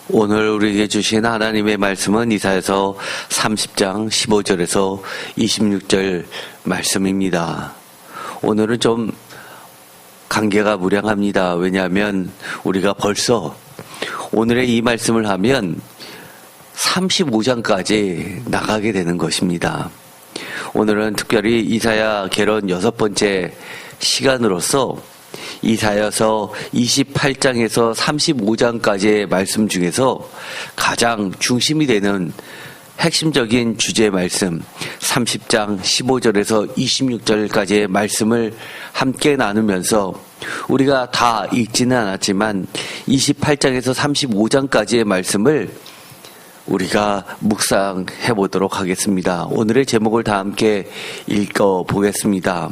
오늘 우리에게 주신 하나님의 말씀은 이사야서 30장 15절에서 26절 말씀입니다. 오늘은 좀 관계가 무량합니다. 왜냐하면 우리가 벌써 오늘의 이 말씀을 하면 35장까지 나가게 되는 것입니다. 오늘은 특별히 이사야 개론 6번째 시간으로서 이사야서 28장에서 35장까지의 말씀 중에서 가장 중심이 되는 핵심적인 주제 말씀 30장 15절에서 26절까지의 말씀을 함께 나누면서 우리가 다 읽지는 않았지만 28장에서 35장까지의 말씀을 우리가 묵상해 보도록 하겠습니다. 오늘의 제목을 다 함께 읽어 보겠습니다.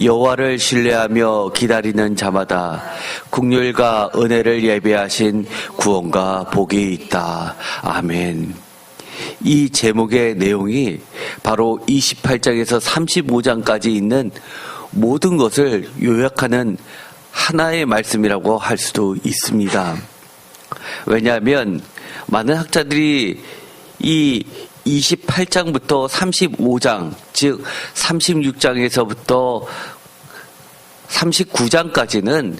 여호와를 신뢰하며 기다리는 자마다 긍휼과 은혜를 예배하신 구원과 복이 있다. 아멘. 이 제목의 내용이 바로 28장에서 35장까지 있는 모든 것을 요약하는 하나의 말씀이라고 할 수도 있습니다. 왜냐하면 많은 학자들이 이 28장부터 35장, 즉 36장에서부터 39장까지는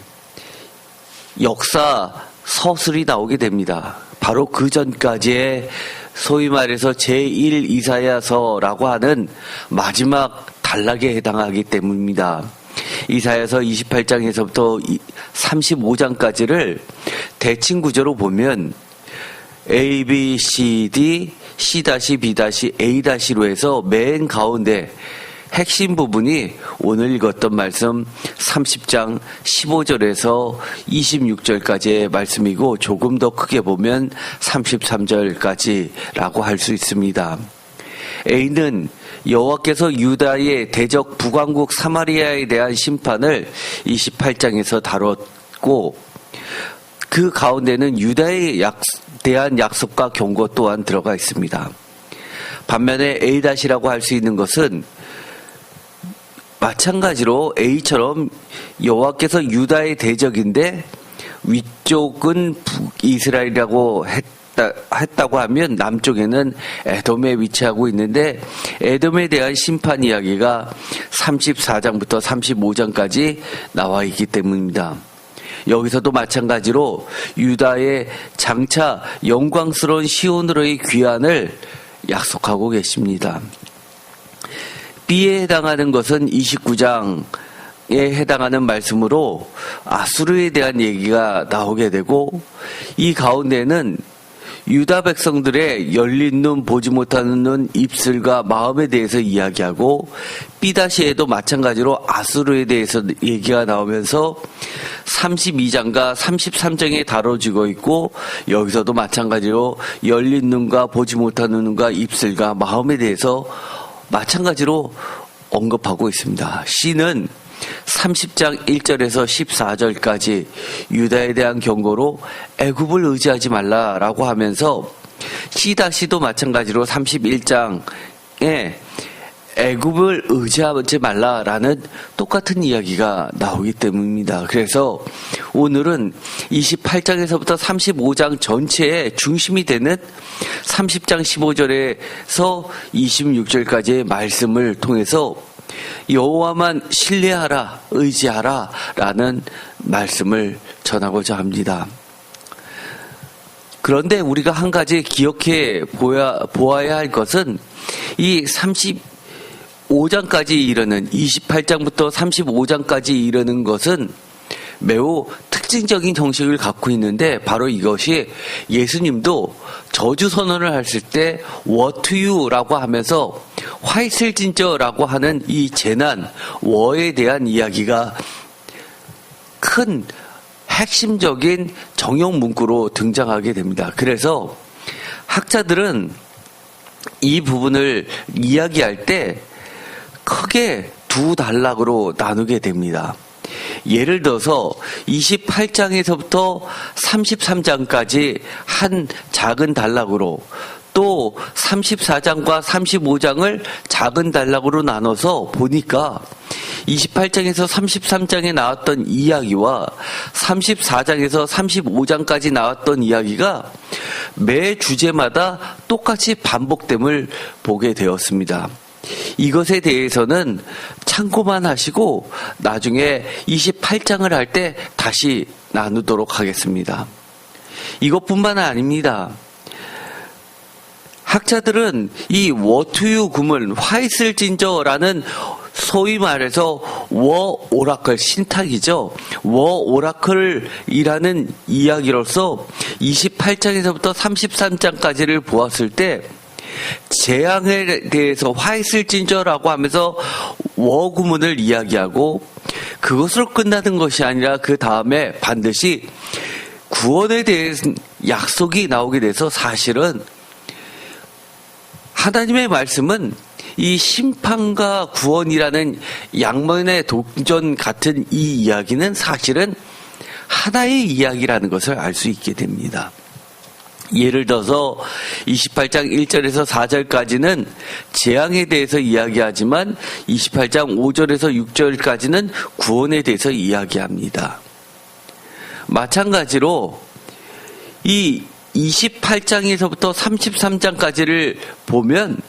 역사 서술이 나오게 됩니다. 바로 그 전까지의 소위 말해서 제1 이사야서라고 하는 마지막 단락에 해당하기 때문입니다. 이사야서 28장에서부터 35장까지를 대칭 구조로 보면 A, B, C, D, C-B-A-로 해서 맨 가운데 핵심 부분이 오늘 읽었던 말씀 30장 15절에서 26절까지의 말씀이고 조금 더 크게 보면 33절까지라고 할 수 있습니다. A는 여호와께서 유다의 대적 북왕국 사마리아에 대한 심판을 28장에서 다뤘고 그 가운데는 유다에 대한 약속과 경고 또한 들어가 있습니다. 반면에 A-라고 할 수 있는 것은 마찬가지로 A처럼 여호와께서 유다의 대적인데 위쪽은 북이스라엘이라고 했다고 하면 남쪽에는 에돔에 위치하고 있는데 에돔에 대한 심판 이야기가 34장부터 35장까지 나와 있기 때문입니다. 여기서도 마찬가지로 유다의 장차 영광스러운 시온으로의 귀환을 약속하고 계십니다. B에 해당하는 것은 29장에 해당하는 말씀으로 아수르에 대한 얘기가 나오게 되고 이 가운데는 유다 백성들의 열린 눈, 보지 못하는 눈, 입술과 마음에 대해서 이야기하고 B에도 마찬가지로 아수르에 대해서 얘기가 나오면서 32장과 33장에 다뤄지고 있고 여기서도 마찬가지로 열린 눈과 보지 못하는 눈과 입술과 마음에 대해서 마찬가지로 언급하고 있습니다. C는 30장 1절에서 14절까지 유다에 대한 경고로 애굽을 의지하지 말라라고 하면서 C-도 마찬가지로 31장에 애굽을 의지하지 말라라는 똑같은 이야기가 나오기 때문입니다. 그래서 오늘은 28장에서부터 35장 전체의 중심이 되는 30장 15절에서 26절까지의 말씀을 통해서 여호와만 신뢰하라, 의지하라 라는 말씀을 전하고자 합니다. 그런데 우리가 한 가지 기억해 보아야 할 것은 이 35장까지 이르는 28장부터 35장까지 이르는 것은 매우 특징적인 형식을 갖고 있는데 바로 이것이 예수님도 저주 선언을 하실 때 Woe to you라고 하면서 화이슬진저라고 하는 이 재난, 워에 대한 이야기가 큰 핵심적인 정형 문구로 등장하게 됩니다. 그래서 학자들은 이 부분을 이야기할 때 크게 두 단락으로 나누게 됩니다. 예를 들어서 28장에서부터 33장까지 한 작은 단락으로 또 34장과 35장을 작은 단락으로 나눠서 보니까 28장에서 33장에 나왔던 이야기와 34장에서 35장까지 나왔던 이야기가 매 주제마다 똑같이 반복됨을 보게 되었습니다. 이것에 대해서는 참고만 하시고 나중에 28장을 할 때 다시 나누도록 하겠습니다. 이것뿐만 아닙니다. 학자들은 이 워투유 구문, 화있을 진저라는 소위 말해서 워 오라클 신탁이죠. 워 오라클이라는 이야기로서 28장에서부터 33장까지를 보았을 때 재앙에 대해서 화있을 진저라고 하면서 워 구문을 이야기하고 그것으로 끝나는 것이 아니라 그 다음에 반드시 구원에 대한 약속이 나오게 돼서 사실은 하나님의 말씀은 이 심판과 구원이라는 양면의 동전 같은 이 이야기는 사실은 하나의 이야기라는 것을 알 수 있게 됩니다. 예를 들어서 28장 1절에서 4절까지는 재앙에 대해서 이야기하지만 28장 5절에서 6절까지는 구원에 대해서 이야기합니다. 마찬가지로 이 28장에서부터 33장까지를 보면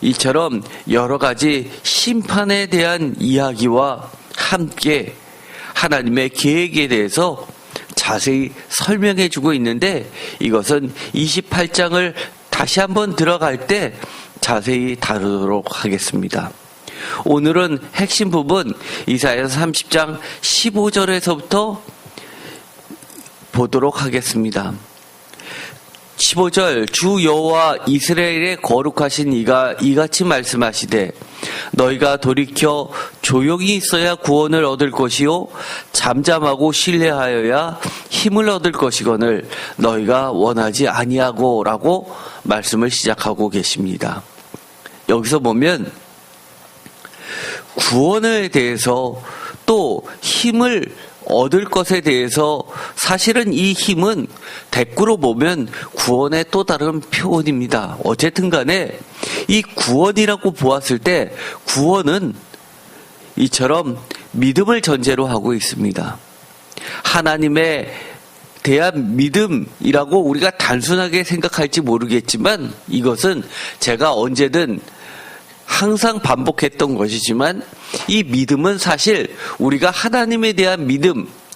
이처럼 여러 가지 심판에 대한 이야기와 함께 하나님의 계획에 대해서 자세히 설명해 주고 있는데 이것은 28장을 다시 한번 들어갈 때 자세히 다루도록 하겠습니다. 오늘은 핵심 부분 이사야서 30장 15절에서부터 보도록 하겠습니다. 15절 주 여호와 이스라엘의 거룩하신 이가 이같이 말씀하시되 너희가 돌이켜 조용히 있어야 구원을 얻을 것이요 잠잠하고 신뢰하여야 힘을 얻을 것이거늘 너희가 원하지 아니하고 라고 말씀을 시작하고 계십니다. 여기서 보면 구원에 대해서 또 힘을 얻을 것에 대해서 사실은 이 힘은 대꾸로 보면 구원의 또 다른 표현입니다. 어쨌든 간에 이 구원이라고 보았을 때 구원은 이처럼 믿음을 전제로 하고 있습니다. 하나님에 대한 믿음이라고 우리가 단순하게 생각할지 모르겠지만 이것은 제가 언제든 항상 반복했던 것이지만 이 믿음은 사실 우리가 하나님에 대한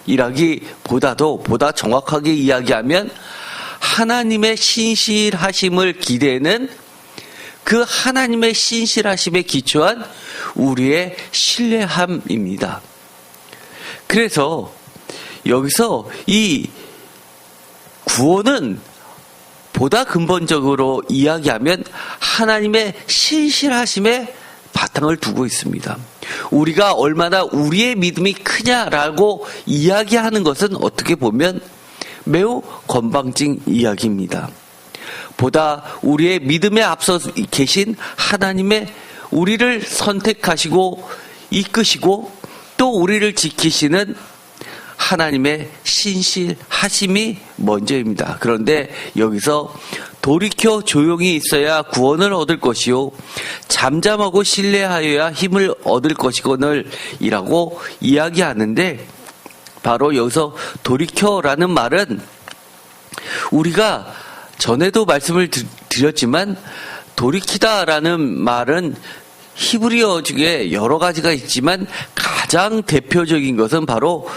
믿음이라기보다도 보다 정확하게 이야기하면 하나님의 신실하심을 기대는 그 하나님의 신실하심에 기초한 우리의 신뢰함입니다. 그래서 여기서 이 구원은 보다 근본적으로 이야기하면 하나님의 신실하심에 바탕을 두고 있습니다. 우리가 얼마나 우리의 믿음이 크냐라고 이야기하는 것은 어떻게 보면 매우 건방진 이야기입니다. 보다 우리의 믿음에 앞서 계신 하나님의 우리를 선택하시고 이끄시고 또 우리를 지키시는 하나님의 신실하심이 먼저입니다. 그런데 여기서 돌이켜 조용히 있어야 구원을 얻을 것이요 잠잠하고 신뢰하여야 힘을 얻을 것이거늘 이라고 이야기하는데 바로 여기서 돌이켜라는 말은 우리가 전에도 말씀을 드렸지만 돌이키다라는 말은 히브리어 중에 여러 가지가 있지만 가장 대표적인 것은 바로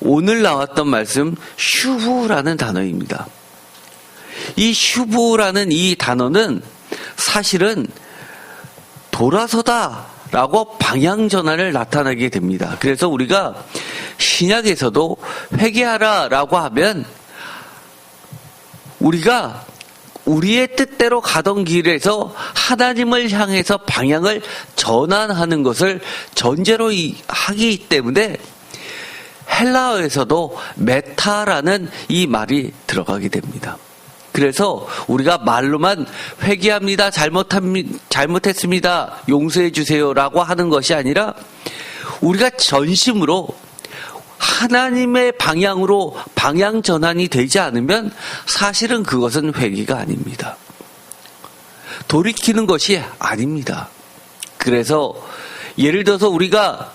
오늘 나왔던 말씀 슈브라는 단어입니다. 이 슈브라는 이 단어는 사실은 돌아서다라고 방향 전환을 나타내게 됩니다. 그래서 우리가 신약에서도 회개하라라고 하면 우리가 우리의 뜻대로 가던 길에서 하나님을 향해서 방향을 전환하는 것을 전제로 하기 때문에 헬라어에서도 메타라는 이 말이 들어가게 됩니다. 그래서 우리가 말로만 회개합니다, 잘못했습니다, 용서해 주세요라고 하는 것이 아니라 우리가 전심으로 하나님의 방향으로 방향 전환이 되지 않으면 사실은 그것은 회개가 아닙니다. 돌이키는 것이 아닙니다. 그래서 예를 들어서 우리가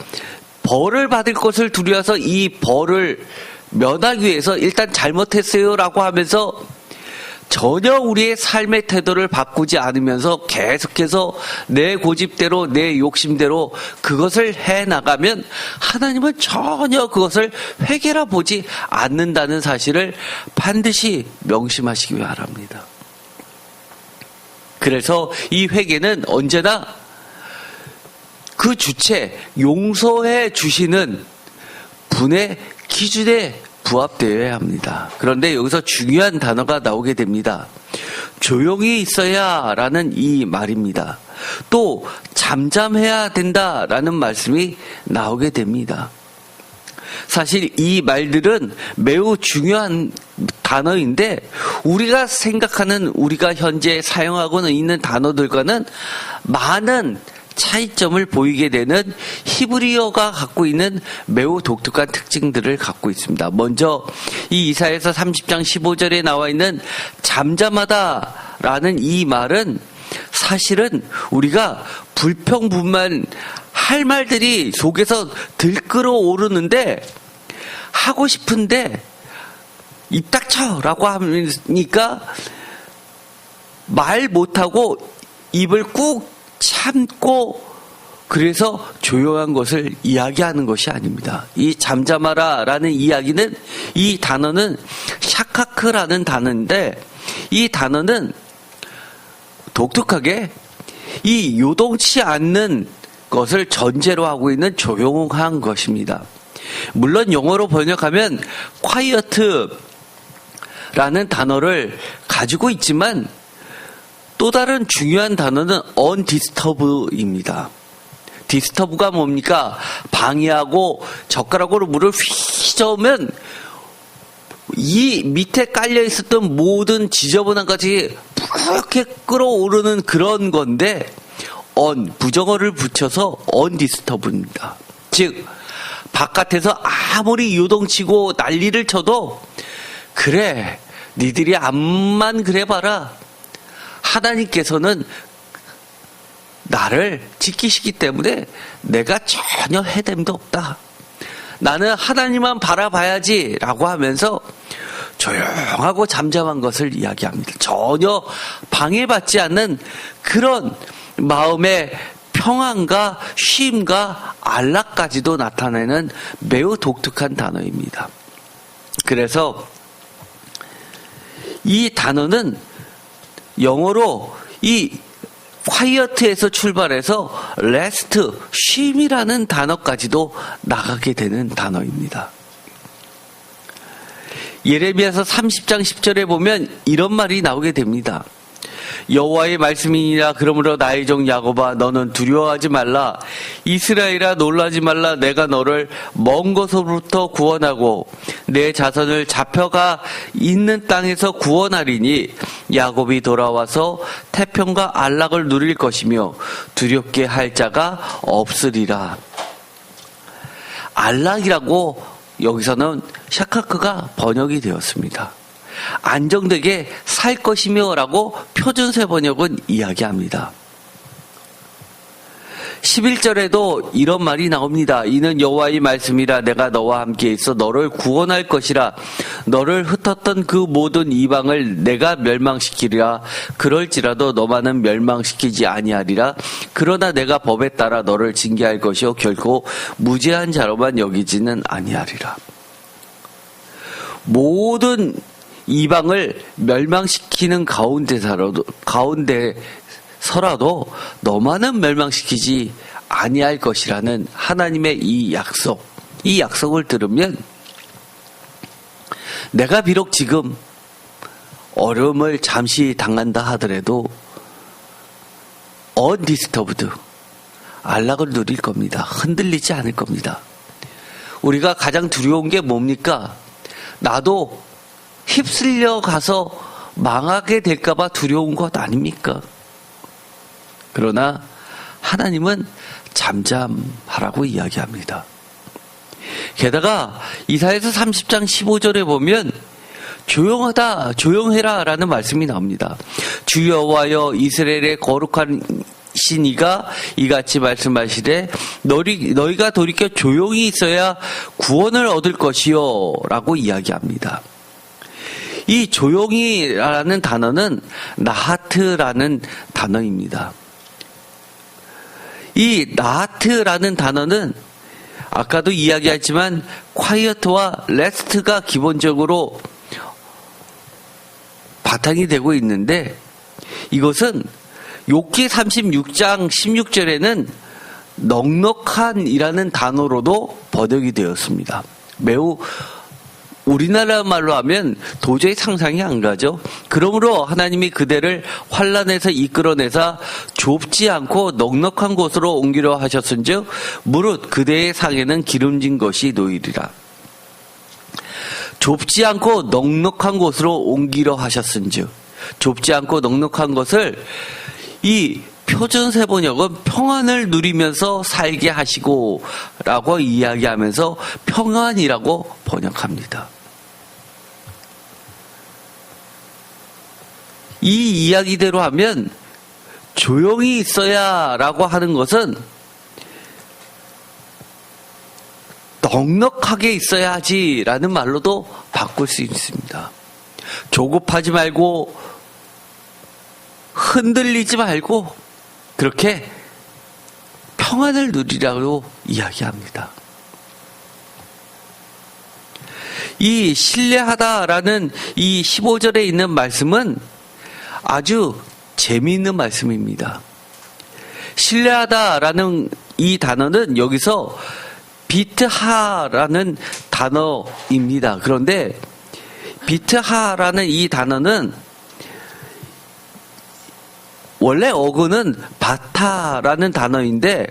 벌을 받을 것을 두려워서 이 벌을 면하기 위해서 일단 잘못했어요라고 하면서 전혀 우리의 삶의 태도를 바꾸지 않으면서 계속해서 내 고집대로 내 욕심대로 그것을 해나가면 하나님은 전혀 그것을 회개라 보지 않는다는 사실을 반드시 명심하시기 바랍니다. 그래서 이 회개는 언제나 그 주체, 용서해 주시는 분의 기준에 부합되어야 합니다. 그런데 여기서 중요한 단어가 나오게 됩니다. 조용히 있어야 라는 이 말입니다. 또 잠잠해야 된다라는 말씀이 나오게 됩니다. 사실 이 말들은 매우 중요한 단어인데 우리가 생각하는 우리가 현재 사용하고는 있는 단어들과는 많은 차이점을 보이게 되는 히브리어가 갖고 있는 매우 독특한 특징들을 갖고 있습니다. 먼저 이 이사야서 30장 15절에 나와 있는 잠잠하다라는 이 말은 사실은 우리가 불평불만 할 말들이 속에서 들끓어 오르는데 하고 싶은데 입 닥쳐라고 하니까 말 못하고 입을 꾹 참고 그래서 조용한 것을 이야기하는 것이 아닙니다. 이 잠잠하라라는 이야기는 이 단어는 샤카크라는 단어인데 이 단어는 독특하게 이 요동치 않는 것을 전제로 하고 있는 조용한 것입니다. 물론 영어로 번역하면 quiet라는 단어를 가지고 있지만 또 다른 중요한 단어는 undisturbed입니다. 디스터브가 뭡니까? 방해하고 젓가락으로 물을 휘저으면 이 밑에 깔려 있었던 모든 지저분한 것이 부렇게 끓어오르는 그런 건데 부정어를 붙여서 undisturbed입니다. 즉 바깥에서 아무리 요동치고 난리를 쳐도 그래 니들이 암만 그래봐라 하나님께서는 나를 지키시기 때문에 내가 전혀 해됨도 없다. 나는 하나님만 바라봐야지 라고 하면서 조용하고 잠잠한 것을 이야기합니다. 전혀 방해받지 않는 그런 마음의 평안과 쉼과 안락까지도 나타내는 매우 독특한 단어입니다. 그래서 이 단어는 영어로 이 quiet에서 출발해서 rest, 쉼이라는 단어까지도 나가게 되는 단어입니다. 예레미야서 30장 10절에 보면 이런 말이 나오게 됩니다. 여호와의 말씀이니라. 그러므로 나의 종 야곱아 너는 두려워하지 말라. 이스라엘아 놀라지 말라. 내가 너를 먼 곳으로부터 구원하고 내 자손을 잡혀가 있는 땅에서 구원하리니 야곱이 돌아와서 태평과 안락을 누릴 것이며 두렵게 할 자가 없으리라. 안락이라고 여기서는 샤카크가 번역이 되었습니다. 안정되게 살 것이며 라고 표준세 번역은 이야기합니다. 11절에도 이런 말이 나옵니다. 이는 여호와의 말씀이라. 내가 너와 함께 있어 너를 구원할 것이라. 너를 흩었던 그 모든 이방을 내가 멸망시키리라. 그럴지라도 너만은 멸망시키지 아니하리라. 그러나 내가 법에 따라 너를 징계할 것이요 결코 무죄한 자로만 여기지는 아니하리라. 모든 이방을 멸망시키는 가운데서라도 너만은 멸망시키지 아니할 것이라는 하나님의 이 약속을 들으면 내가 비록 지금 어려움을 잠시 당한다 하더라도 undisturbed, 안락을 누릴 겁니다. 흔들리지 않을 겁니다. 우리가 가장 두려운 게 뭡니까? 나도 휩쓸려 가서 망하게 될까봐 두려운 것 아닙니까? 그러나 하나님은 잠잠하라고 이야기합니다. 게다가 이사야서 30장 15절에 보면 조용하다, 조용해라 라는 말씀이 나옵니다. 주 여호와여 이스라엘의 거룩한 이가 이같이 말씀하시되 너희가 돌이켜 조용히 있어야 구원을 얻을 것이요 라고 이야기합니다. 이 조용히라는 단어는 나하트라는 단어입니다. 이 나하트라는 단어는 아까도 이야기했지만 quiet와 rest가 기본적으로 바탕이 되고 있는데, 이것은 욥기 36장 16절에는 넉넉한이라는 단어로도 번역이 되었습니다. 매우 우리나라 말로 하면 도저히 상상이 안 가죠. 그러므로 하나님이 그대를 환난에서 이끌어내사 좁지 않고 넉넉한 곳으로 옮기려 하셨은즉 무릇 그대의 상에는 기름진 것이 놓이리라. 좁지 않고 넉넉한 곳으로 옮기려 하셨은즉, 좁지 않고 넉넉한 것을 이 표준세 번역은 평안을 누리면서 살게 하시고 라고 이야기하면서 평안이라고 번역합니다. 이 이야기대로 하면 조용히 있어야 라고 하는 것은 넉넉하게 있어야 하지 라는 말로도 바꿀 수 있습니다. 조급하지 말고 흔들리지 말고 그렇게 평안을 누리라고 이야기합니다. 이 신뢰하다라는 이 15절에 있는 말씀은 아주 재미있는 말씀입니다. 신뢰하다라는 이 단어는 여기서 비트하라는 단어입니다. 그런데 비트하라는 이 단어는 원래 어근은 바타라는 단어인데,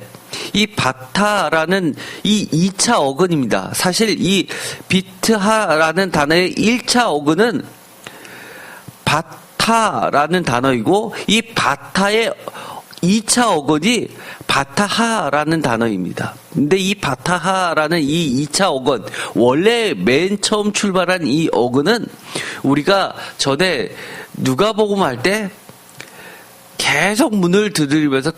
이 바타라는 이 2차 어근입니다. 사실 이 비트하라는 단어의 1차 어근은 바타라는 단어이고, 이 바타의 2차 어근이 바타하라는 단어입니다. 근데 이 바타하라는 이 2차 어근, 원래 맨 처음 출발한 이 어근은 우리가 전에 누가복음 할 때 계속 문을 두드리면서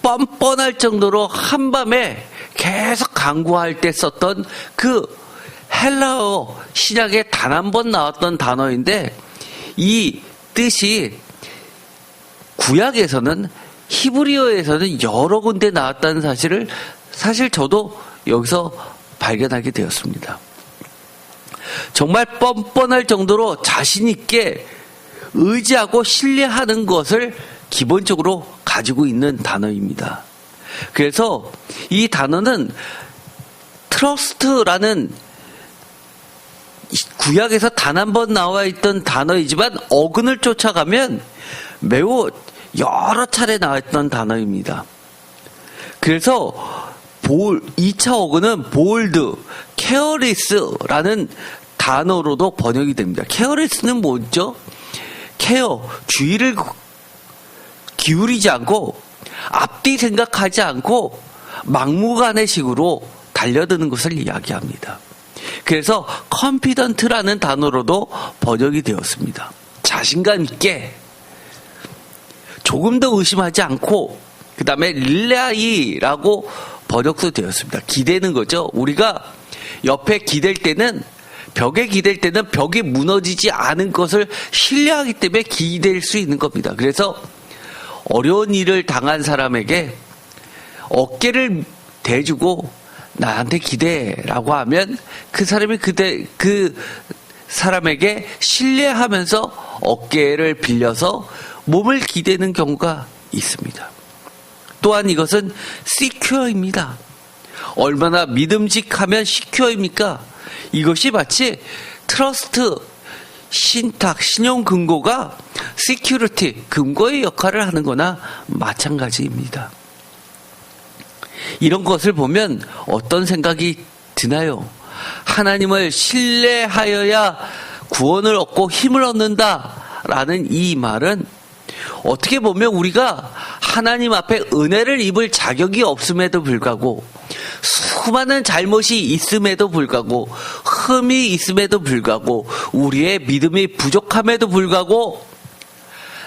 뻔뻔할 정도로 한밤에 계속 강구할 때 썼던 그 헬라어 신약에 단 한 번 나왔던 단어인데, 이 뜻이 구약에서는, 히브리어에서는 여러 군데 나왔다는 사실을 사실 저도 여기서 발견하게 되었습니다. 정말 뻔뻔할 정도로 자신 있게 의지하고 신뢰하는 것을 기본적으로 가지고 있는 단어입니다. 그래서 이 단어는 트러스트라는 구약에서 단 한 번 나와 있던 단어이지만 어근을 쫓아가면 매우 여러 차례 나왔던 단어입니다. 그래서 2차 어근은 bold, careless라는 단어로도 번역이 됩니다. careless는 뭐죠? 케어, 주의를 기울이지 않고 앞뒤 생각하지 않고 막무가내식으로 달려드는 것을 이야기합니다. 그래서 confident라는 단어로도 번역이 되었습니다. 자신감 있게, 조금 더 의심하지 않고, 그 다음에 릴레이라고 번역도 되었습니다. 기대는 거죠. 우리가 옆에 기댈 때는, 벽에 기댈 때는 벽이 무너지지 않은 것을 신뢰하기 때문에 기댈 수 있는 겁니다. 그래서 어려운 일을 당한 사람에게 어깨를 대주고 나한테 기대라고 하면 그 사람이 그 사람에게 신뢰하면서 어깨를 빌려서 몸을 기대는 경우가 있습니다. 또한 이것은 secure입니다. 얼마나 믿음직하면 secure입니까? 이것이 마치 트러스트, 신탁, 신용 금고가 시큐리티, 금고의 역할을 하는 거나 마찬가지입니다. 이런 것을 보면 어떤 생각이 드나요? 하나님을 신뢰하여야 구원을 얻고 힘을 얻는다라는 이 말은 어떻게 보면 우리가 하나님 앞에 은혜를 입을 자격이 없음에도 불구하고, 수많은 잘못이 있음에도 불구하고, 흠이 있음에도 불구하고, 우리의 믿음이 부족함에도 불구하고,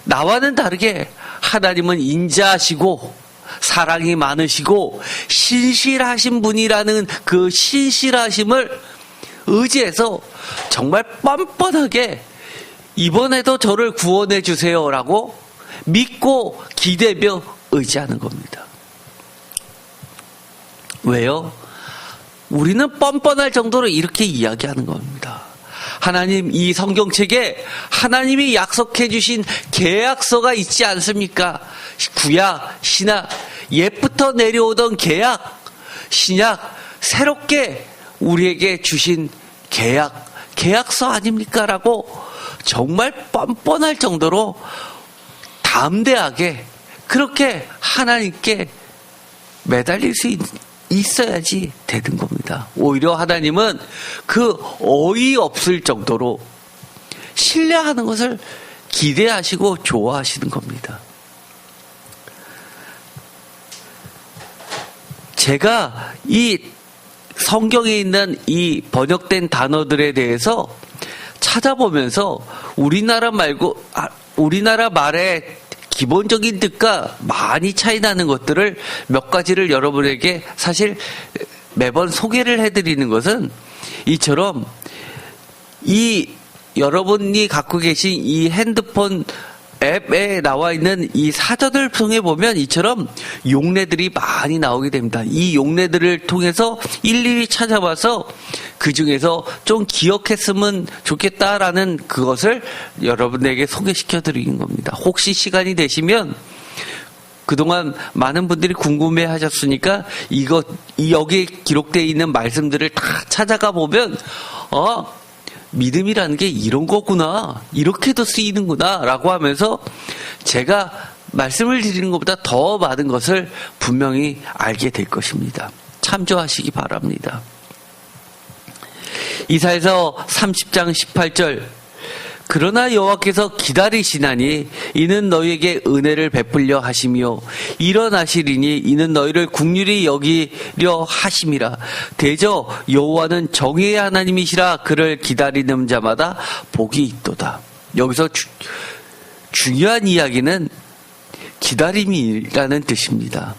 나와는 다르게 하나님은 인자하시고 사랑이 많으시고 신실하신 분이라는 그 신실하심을 의지해서 정말 뻔뻔하게 이번에도 저를 구원해 주세요라고 믿고 기대며 의지하는 겁니다. 왜요? 우리는 뻔뻔할 정도로 이렇게 이야기하는 겁니다. 하나님, 이 성경책에 하나님이 약속해 주신 계약서가 있지 않습니까? 구약, 신약, 옛부터 내려오던 계약, 신약, 새롭게 우리에게 주신 계약서 아닙니까? 라고 정말 뻔뻔할 정도로 담대하게 그렇게 하나님께 매달릴 수 있어야지 되는 겁니다. 오히려 하나님은 그 어이없을 정도로 신뢰하는 것을 기대하시고 좋아하시는 겁니다. 제가 이 성경에 있는 이 번역된 단어들에 대해서 찾아보면서 우리나라 말의 기본적인 뜻과 많이 차이 나는 것들을 몇 가지를 여러분에게 사실 매번 소개를 해드리는 것은 이처럼 이 여러분이 갖고 계신 이 핸드폰 앱에 나와 있는 이 사전을 통해 보면 이처럼 용례들이 많이 나오게 됩니다. 이 용례들을 통해서 일일이 찾아봐서 그 중에서 좀 기억했으면 좋겠다라는 그것을 여러분에게 소개시켜 드리는 겁니다. 혹시 시간이 되시면 그동안 많은 분들이 궁금해 하셨으니까 여기에 기록되어 있는 말씀들을 다 찾아가 보면 믿음이라는 게 이런 거구나, 이렇게도 쓰이는구나 라고 하면서 제가 말씀을 드리는 것보다 더 많은 것을 분명히 알게 될 것입니다. 참조하시기 바랍니다. 이사야서 30장 18절, 그러나 여호와께서 기다리시나니 이는 너희에게 은혜를 베풀려 하시며 일어나시리니 이는 너희를 국률이 여기려 하심이라. 대저 여호와는 정의의 하나님이시라. 그를 기다리는 자마다 복이 있도다. 여기서 중요한 이야기는 기다림이라는 뜻입니다.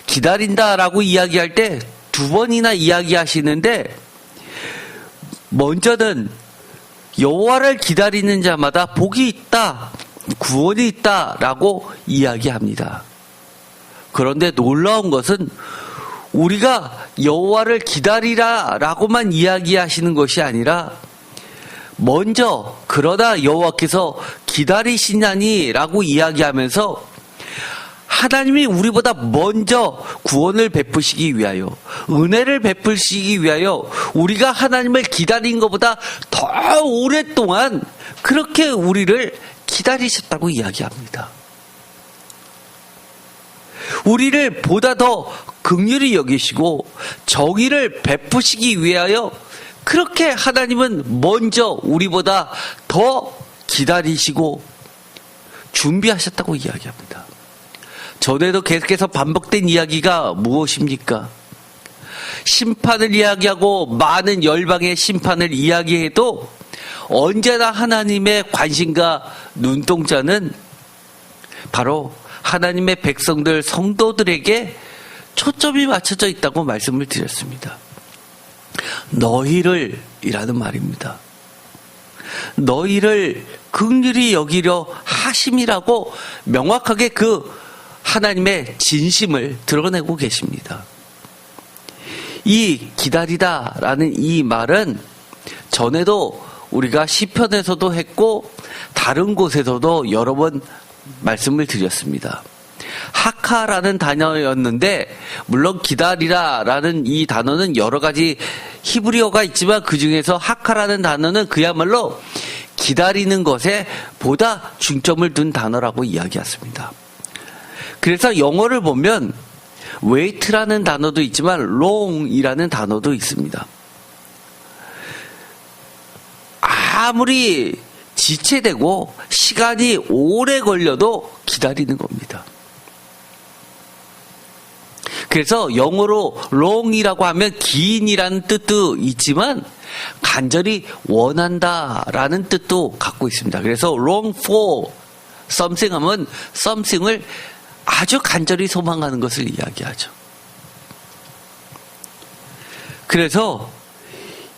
기다린다라고 이야기할 때 두 번이나 이야기하시는데, 먼저는 여호와를 기다리는 자마다 복이 있다, 구원이 있다라고 이야기합니다. 그런데 놀라운 것은 우리가 여호와를 기다리라라고만 이야기하시는 것이 아니라 먼저 그러나 여호와께서 기다리시냐니라고 이야기하면서 하나님이 우리보다 먼저 구원을 베푸시기 위하여, 은혜를 베푸시기 위하여 우리가 하나님을 기다린 것보다 더 오랫동안 그렇게 우리를 기다리셨다고 이야기합니다. 우리를 보다 더 긍휼히 여기시고 정의를 베푸시기 위하여 그렇게 하나님은 먼저 우리보다 더 기다리시고 준비하셨다고 이야기합니다. 전에도 계속해서 반복된 이야기가 무엇입니까? 심판을 이야기하고 많은 열방의 심판을 이야기해도 언제나 하나님의 관심과 눈동자는 바로 하나님의 백성들, 성도들에게 초점이 맞춰져 있다고 말씀을 드렸습니다. 너희를 이라는 말입니다. 너희를 긍휼히 여기려 하심이라고 명확하게 그 하나님의 진심을 드러내고 계십니다. 이 기다리다라는 이 말은 전에도 우리가 시편에서도 했고 다른 곳에서도 여러 번 말씀을 드렸습니다. 하카라는 단어였는데, 물론 기다리라라는 이 단어는 여러 가지 히브리어가 있지만 그 중에서 하카라는 단어는 그야말로 기다리는 것에 보다 중점을 둔 단어라고 이야기했습니다. 그래서 영어를 보면 wait라는 단어도 있지만 long이라는 단어도 있습니다. 아무리 지체되고 시간이 오래 걸려도 기다리는 겁니다. 그래서 영어로 long이라고 하면 긴이라는 뜻도 있지만 간절히 원한다라는 뜻도 갖고 있습니다. 그래서 long for something 하면 something을 아주 간절히 소망하는 것을 이야기하죠. 그래서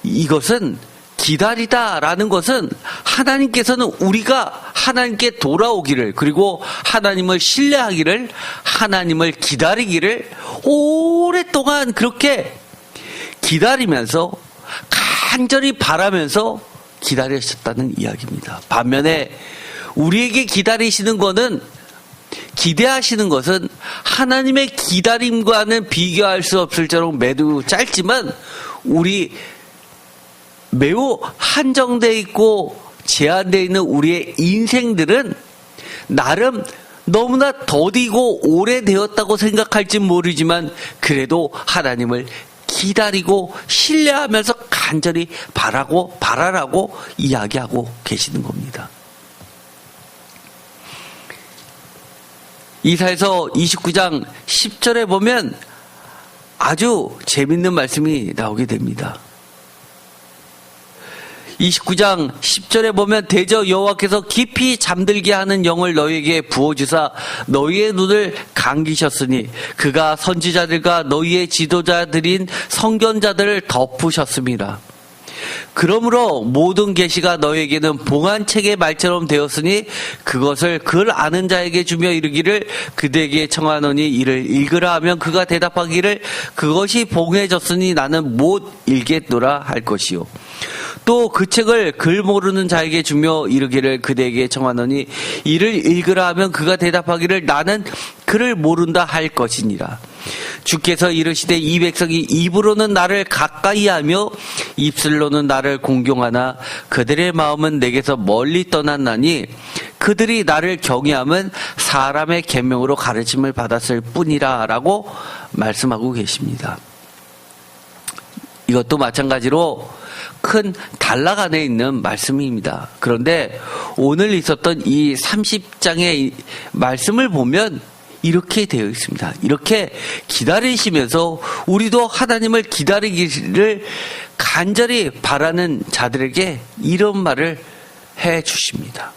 이것은 기다리다라는 것은 하나님께서는 우리가 하나님께 돌아오기를, 그리고 하나님을 신뢰하기를, 하나님을 기다리기를 오랫동안 그렇게 기다리면서 간절히 바라면서 기다리셨다는 이야기입니다. 반면에 우리에게 기다리시는 것은, 기대하시는 것은 하나님의 기다림과는 비교할 수 없을 정도로 매우 짧지만 우리 매우 한정되어 있고 제한되어 있는 우리의 인생들은 나름 너무나 더디고 오래되었다고 생각할지 모르지만 그래도 하나님을 기다리고 신뢰하면서 간절히 바라라고 이야기하고 계시는 겁니다. 이사야서 29장 10절에 보면 아주 재밌는 말씀이 나오게 됩니다. 29장 10절에 보면 대저 여호와께서 깊이 잠들게 하는 영을 너희에게 부어주사 너희의 눈을 감기셨으니 그가 선지자들과 너희의 지도자들인 선견자들을 덮으셨습니다. 그러므로 모든 계시가 너희에게는 봉안책의 말처럼 되었으니 그것을 그를 아는 자에게 주며 이르기를 그대에게 청하노니 이를 읽으라 하면 그가 대답하기를 그것이 봉해졌으니 나는 못 읽겠노라 할 것이요. 또 그 책을 글 모르는 자에게 주며 이르기를 그대에게 청하노니 이를 읽으라 하면 그가 대답하기를 나는 글을 모른다 할 것이니라. 주께서 이르시되 이 백성이 입으로는 나를 가까이하며 입술로는 나를 공경하나 그들의 마음은 내게서 멀리 떠났나니 그들이 나를 경외함은 사람의 계명으로 가르침을 받았을 뿐이라 라고 말씀하고 계십니다. 이것도 마찬가지로 큰 단락 안에 있는 말씀입니다. 그런데 오늘 있었던 이 30장의 말씀을 보면 이렇게 되어 있습니다. 이렇게 기다리시면서 우리도 하나님을 기다리기를 간절히 바라는 자들에게 이런 말을 해 주십니다.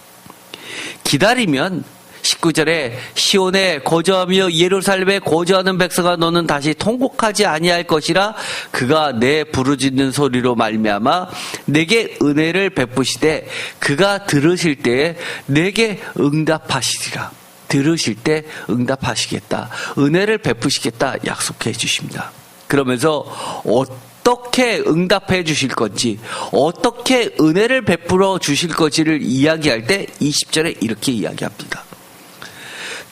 기다리면 19절에 시온에 거주하며 예루살렘에 거주하는 백성아 너는 다시 통곡하지 아니할 것이라 그가 내 부르짖는 소리로 말미암아 내게 은혜를 베푸시되 그가 들으실 때에 내게 응답하시리라. 들으실 때 응답하시겠다. 은혜를 베푸시겠다 약속해 주십니다. 그러면서 어떻게 응답해 주실 건지, 어떻게 은혜를 베풀어 주실 건지를 이야기할 때 20절에 이렇게 이야기합니다.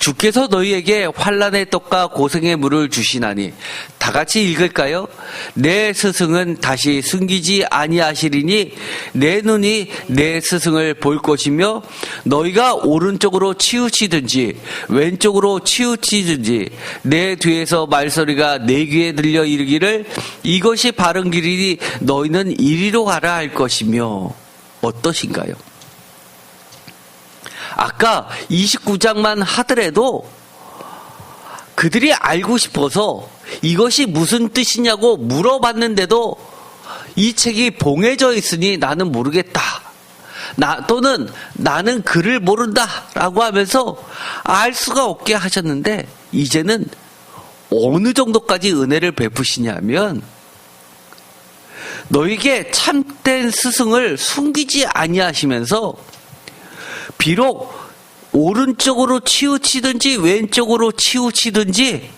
주께서 너희에게 환난의 떡과 고생의 물을 주시나니 다 같이 읽을까요? 내 스승은 다시 숨기지 아니하시리니 내 눈이 내 스승을 볼 것이며 너희가 오른쪽으로 치우치든지 왼쪽으로 치우치든지 내 뒤에서 말소리가 내 귀에 들려 이르기를 이것이 바른 길이니 너희는 이리로 가라 할 것이며 어떠신가요? 아까 29장만 하더라도 그들이 알고 싶어서 이것이 무슨 뜻이냐고 물어봤는데도 이 책이 봉해져 있으니 나는 모르겠다. 또는 나는 글을 모른다 라고 하면서 알 수가 없게 하셨는데 이제는 어느 정도까지 은혜를 베푸시냐면 너에게 참된 스승을 숨기지 아니하시면서 비록 오른쪽으로 치우치든지 왼쪽으로 치우치든지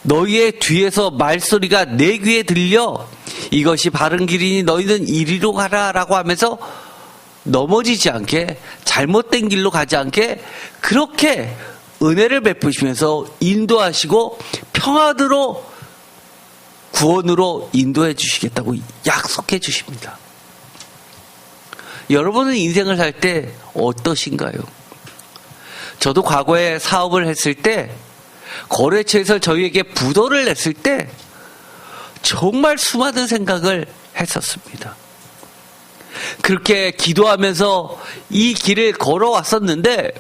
너희의 뒤에서 말소리가 내 귀에 들려 이것이 바른 길이니 너희는 이리로 가라 라고 하면서 넘어지지 않게 잘못된 길로 가지 않게 그렇게 은혜를 베푸시면서 인도하시고 평화대로 구원으로 인도해 주시겠다고 약속해 주십니다. 여러분은 인생을 살 때 어떠신가요? 저도 과거에 사업을 했을 때 거래처에서 저희에게 부도를 냈을 때 정말 수많은 생각을 했었습니다. 그렇게 기도하면서 이 길을 걸어왔었는데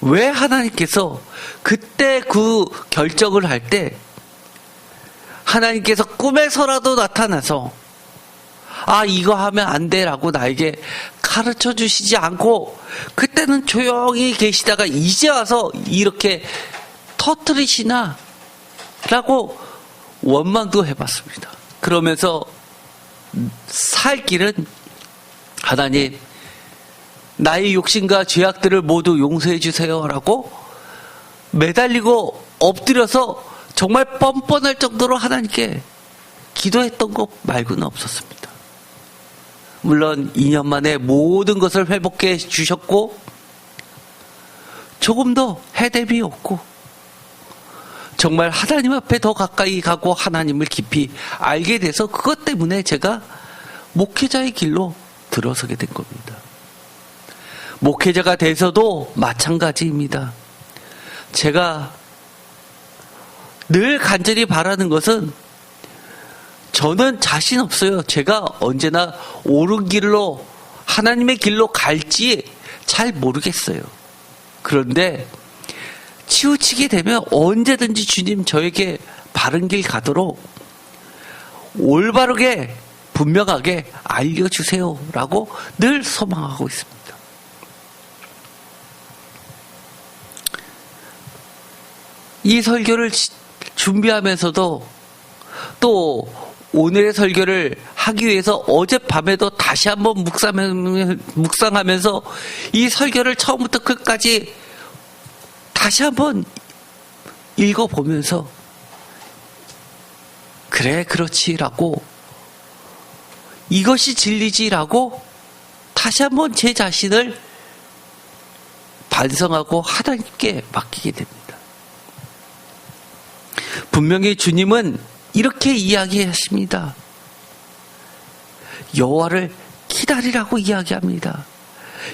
왜 하나님께서 그때 그 결정을 할 때 하나님께서 꿈에서라도 나타나서 이거 하면 안 돼 라고 나에게 가르쳐 주시지 않고 그때는 조용히 계시다가 이제 와서 이렇게 터뜨리시나 라고 원망도 해봤습니다. 그러면서 살 길은 하나님, 나의 욕심과 죄악들을 모두 용서해 주세요 라고 매달리고 엎드려서 정말 뻔뻔할 정도로 하나님께 기도했던 것 말고는 없었습니다. 물론 2년 만에 모든 것을 회복해 주셨고 조금 더 해답이 없고 정말 하나님 앞에 더 가까이 가고 하나님을 깊이 알게 돼서 그것 때문에 제가 목회자의 길로 들어서게 된 겁니다. 목회자가 돼서도 마찬가지입니다. 제가 늘 간절히 바라는 것은 저는 자신 없어요. 제가 언제나 옳은 길로 하나님의 길로 갈지 잘 모르겠어요. 그런데 치우치게 되면 언제든지 주님 저에게 바른 길 가도록 올바르게 분명하게 알려주세요 라고 늘 소망하고 있습니다. 이 설교를 준비하면서도 또 오늘의 설교를 하기 위해서 어젯밤에도 다시 한번 묵상하면서 이 설교를 처음부터 끝까지 다시 한번 읽어보면서 그래 그렇지라고 이것이 진리지라고 다시 한번 제 자신을 반성하고 하나님께 맡기게 됩니다. 분명히 주님은 이렇게 이야기하십니다. 여호와를 기다리라고 이야기합니다.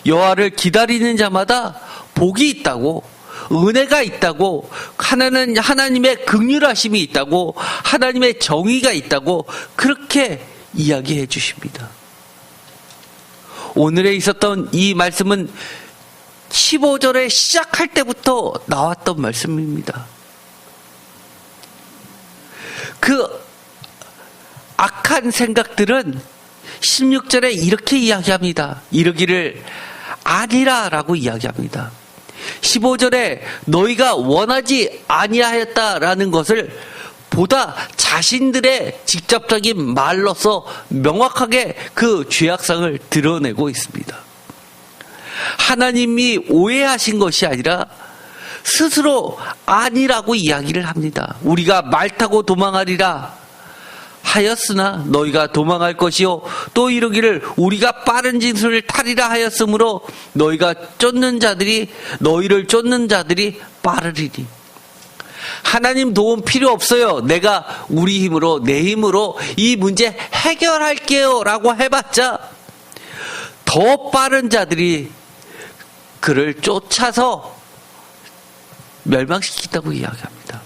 여호와를 기다리는 자마다 복이 있다고, 은혜가 있다고, 하나님의 긍휼하심이 있다고, 하나님의 정의가 있다고 그렇게 이야기해 주십니다. 오늘에 있었던 이 말씀은 15절에 시작할 때부터 나왔던 말씀입니다. 그 악한 생각들은 16절에 이렇게 이야기합니다. 이르기를 아니라 라고 이야기합니다. 15절에 너희가 원하지 아니하였다라는 것을 보다 자신들의 직접적인 말로서 명확하게 그 죄악상을 드러내고 있습니다. 하나님이 오해하신 것이 아니라 스스로 아니라고 이야기를 합니다. 우리가 말 타고 도망하리라 하였으나 너희가 도망할 것이요 또 이르기를 우리가 빠른 진술을 타리라 하였으므로 너희를 쫓는 자들이 빠르리니. 하나님 도움 필요 없어요. 내가 우리 힘으로 내 힘으로 이 문제 해결할게요 라고 해봤자 더 빠른 자들이 그를 쫓아서 멸망시킨다고 이야기합니다.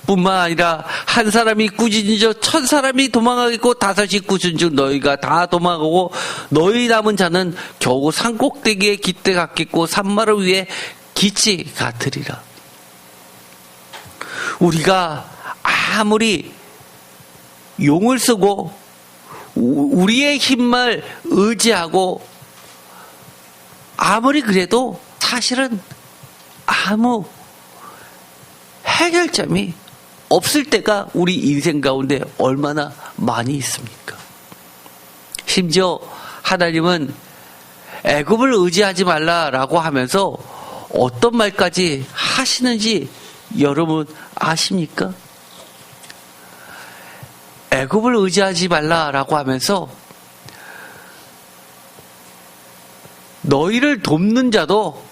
뿐만 아니라 한 사람이 꾸짖은즉 1000사람이 도망하겠고 5이 꾸짖은즉 너희가 다 도망하고 너희 남은 자는 겨우 산꼭대기에 깃대 같겠고 산마루 위에 깃이 같으리라. 우리가 아무리 용을 쓰고 우리의 힘만 의지하고 아무리 그래도 사실은 아무 해결점이 없을 때가 우리 인생 가운데 얼마나 많이 있습니까? 심지어 하나님은 애굽을 의지하지 말라라고 하면서 어떤 말까지 하시는지 여러분 아십니까? 애굽을 의지하지 말라라고 하면서 너희를 돕는 자도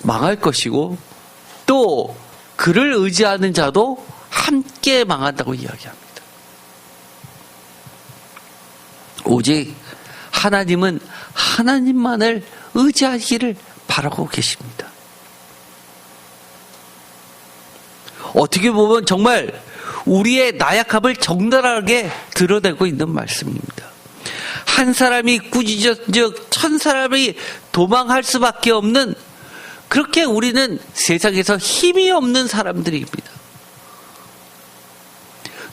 망할 것이고 또 그를 의지하는 자도 함께 망한다고 이야기합니다. 오직 하나님은 하나님만을 의지하기를 바라고 계십니다. 어떻게 보면 정말 우리의 나약함을 적나라하게 드러내고 있는 말씀입니다. 한 사람이 꾸짖은즉 1000사람이 도망할 수밖에 없는, 그렇게 우리는 세상에서 힘이 없는 사람들입니다.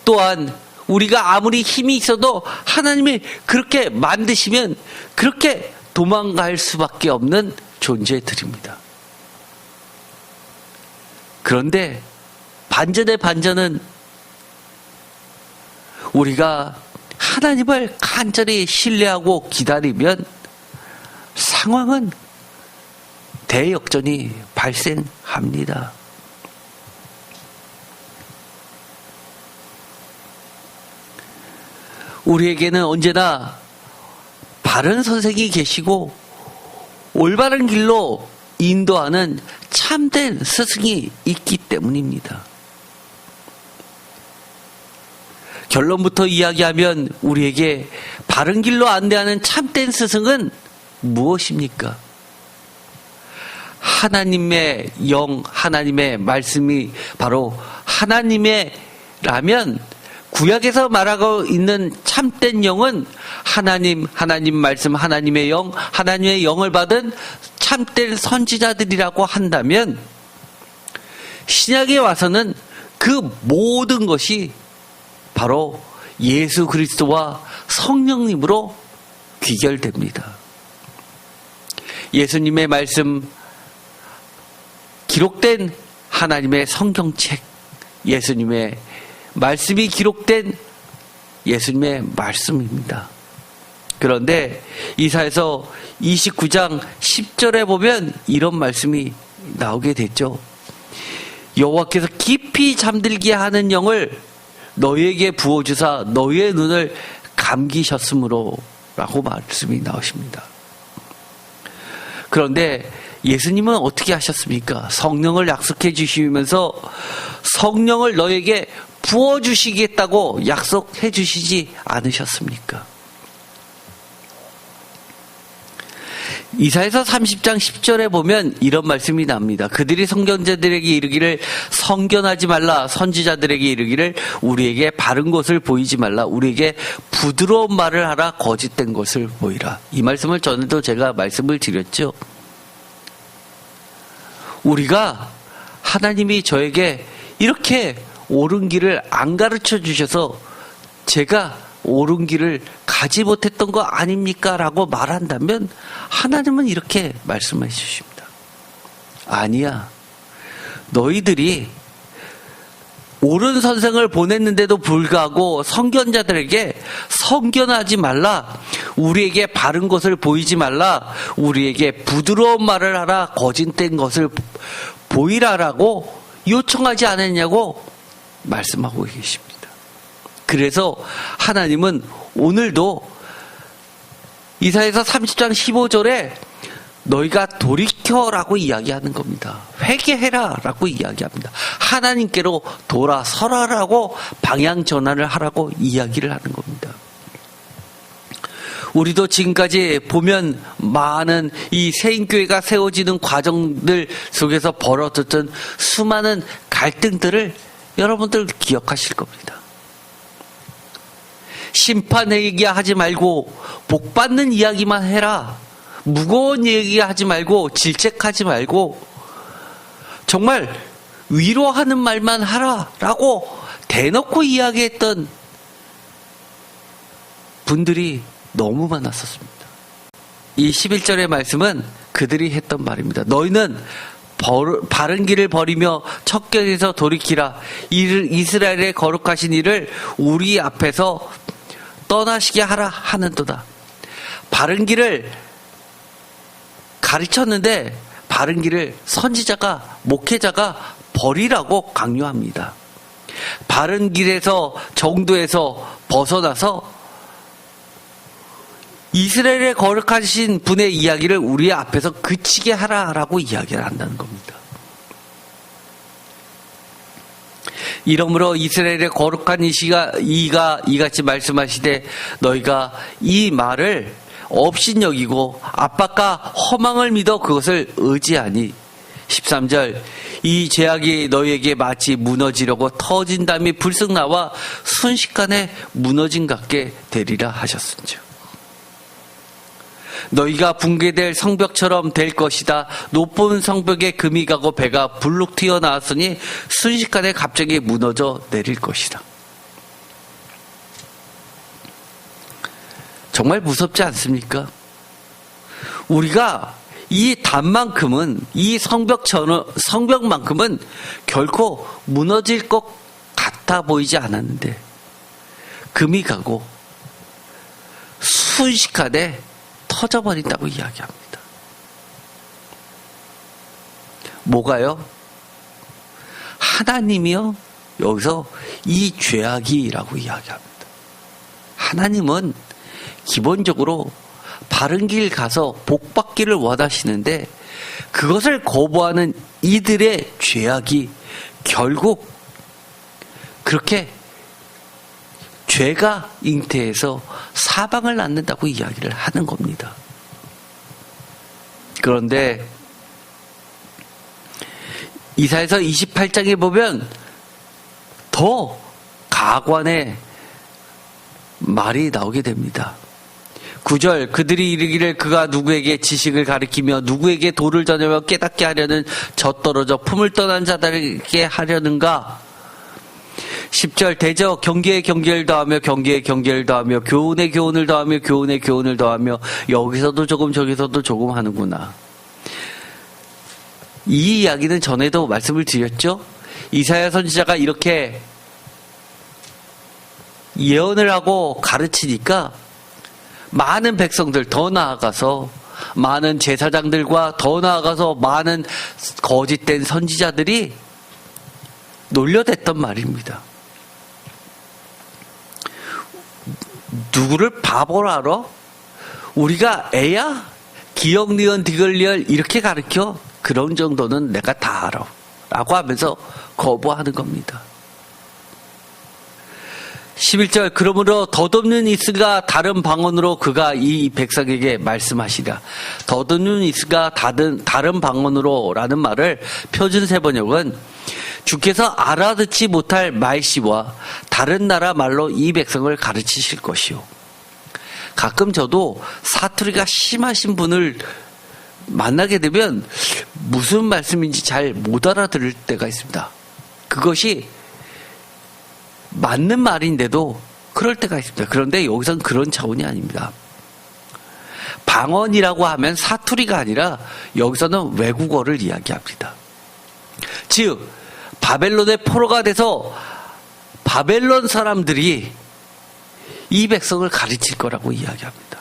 또한 우리가 아무리 힘이 있어도 하나님이 그렇게 만드시면 그렇게 도망갈 수밖에 없는 존재들입니다. 그런데 반전의 반전은 우리가 하나님을 간절히 신뢰하고 기다리면 상황은 대역전이 발생합니다. 우리에게는 언제나 바른 선생이 계시고 올바른 길로 인도하는 참된 스승이 있기 때문입니다. 결론부터 이야기하면 우리에게 바른 길로 안내하는 참된 스승은 무엇입니까? 하나님의 영, 하나님의 말씀이 바로 하나님의라면 구약에서 말하고 있는 참된 영은 하나님 말씀, 하나님의 영, 하나님의 영을 받은 참된 선지자들이라고 한다면 신약에 와서는 그 모든 것이 바로 예수 그리스도와 성령님으로 귀결됩니다. 예수님의 말씀, 기록된 하나님의 성경책, 예수님의 말씀이 기록된 예수님의 말씀입니다. 그런데 이사야서 29장 10절에 보면 이런 말씀이 나오게 됐죠. 여호와께서 깊이 잠들게 하는 영을 너희에게 부어주사 너희의 눈을 감기셨으므로 라고 말씀이 나오십니다. 그런데 예수님은 어떻게 하셨습니까? 성령을 약속해 주시면서 성령을 너에게 부어주시겠다고 약속해 주시지 않으셨습니까? 이사야서 30장 10절에 보면 이런 말씀이 납니다. 그들이 선견자들에게 이르기를 선견하지 말라, 선지자들에게 이르기를 우리에게 바른 것을 보이지 말라, 우리에게 부드러운 말을 하라, 거짓된 것을 보이라. 이 말씀을 전에도 제가 말씀을 드렸죠. 우리가 하나님이 저에게 이렇게 옳은 길을 안 가르쳐 주셔서 제가 옳은 길을 가지 못했던 거 아닙니까? 라고 말한다면 하나님은 이렇게 말씀해 주십니다. 아니야. 너희들이 옳은 선생을 보냈는데도 불구하고 선견자들에게 선견하지 말라, 우리에게 바른 것을 보이지 말라, 우리에게 부드러운 말을 하라, 거짓된 것을 보이라라고 요청하지 않았냐고 말씀하고 계십니다. 그래서 하나님은 오늘도 이사야서 30장 15절에 너희가 돌이켜라고 이야기하는 겁니다. 회개해라라고 이야기합니다. 하나님께로 돌아서라라고 방향 전환을 하라고 이야기를 하는 겁니다. 우리도 지금까지 보면 많은 이 새인교회가 세워지는 과정들 속에서 벌어졌던 수많은 갈등들을 여러분들 기억하실 겁니다. 심판 얘기하지 말고 복 받는 이야기만 해라. 무거운 얘기하지 말고 질책하지 말고 정말 위로하는 말만 하라라고 대놓고 이야기했던 분들이 너무 많았었습니다. 이 11절의 말씀은 그들이 했던 말입니다. 너희는 바른 길을 버리며 척결에서 돌이키라. 이스라엘의 거룩하신 이를 우리 앞에서 떠나시게 하라 하는도다. 바른 길을 가르쳤는데 바른 길을 선지자가, 목회자가 버리라고 강요합니다. 바른 길에서, 정도에서 벗어나서 이스라엘의 거룩하신 분의 이야기를 우리 앞에서 그치게 하라라고 이야기를 한다는 겁니다. 이러므로 이스라엘의 거룩한 이가 이같이 말씀하시되 너희가 이 말을 업신여기고 압박과 허망을 믿어 그것을 의지하니 13절 이 죄악이 너희에게 마치 무너지려고 터진 담이 불쑥 나와 순식간에 무너진 같게 되리라 하셨은즉 너희가 붕괴될 성벽처럼 될 것이다. 높은 성벽에 금이 가고 배가 불룩 튀어나왔으니 순식간에 갑자기 무너져 내릴 것이다. 정말 무섭지 않습니까? 우리가 이 단만큼은, 이 성벽만큼은 결코 무너질 것 같아 보이지 않았는데 금이 가고 순식간에 터져버린다고 이야기합니다. 뭐가요? 하나님이요? 여기서 이 죄악이라고 이야기합니다. 하나님은 기본적으로 바른 길 가서 복 받기를 원하시는데 그것을 거부하는 이들의 죄악이 결국 그렇게 죄가 잉태해서 사방을 낳는다고 이야기를 하는 겁니다. 그런데 이사야서 28장에 보면 더 가관의 말이 나오게 됩니다. 9절, 그들이 이르기를 그가 누구에게 지식을 가르치며 누구에게 도를 전하며 깨닫게 하려는 젖떨어져 품을 떠난 자들에게 하려는가. 10절, 대저 경계에 경계를 더하며 경계에 경계를 더하며 교훈에 교훈을 더하며 교훈에 교훈을 더하며 여기서도 조금 저기서도 조금 하는구나. 이 이야기는 전에도 말씀을 드렸죠. 이사야 선지자가 이렇게 예언을 하고 가르치니까 많은 백성들, 더 나아가서 많은 제사장들과 더 나아가서 많은 거짓된 선지자들이 놀려댔던 말입니다. 누구를 바보로 알아? 우리가 애야? 기역, 니은, 디귿, 리을 이렇게 가르쳐? 그런 정도는 내가 다 알아 라고 하면서 거부하는 겁니다. 11절, 그러므로 덧없는 이스가 다른 방언으로 그가 이 백성에게 말씀하시라. 덧없는 이스가 다른 방언으로 라는 말을 표준세 번역은 주께서 알아듣지 못할 말씨와 다른 나라 말로 이 백성을 가르치실 것이요. 가끔 저도 사투리가 심하신 분을 만나게 되면 무슨 말씀인지 잘 못 알아들을 때가 있습니다. 그것이 맞는 말인데도 그럴 때가 있습니다. 그런데 여기선 그런 차원이 아닙니다. 방언이라고 하면 사투리가 아니라 여기서는 외국어를 이야기합니다. 즉 바벨론의 포로가 돼서 바벨론 사람들이 이 백성을 가르칠 거라고 이야기합니다.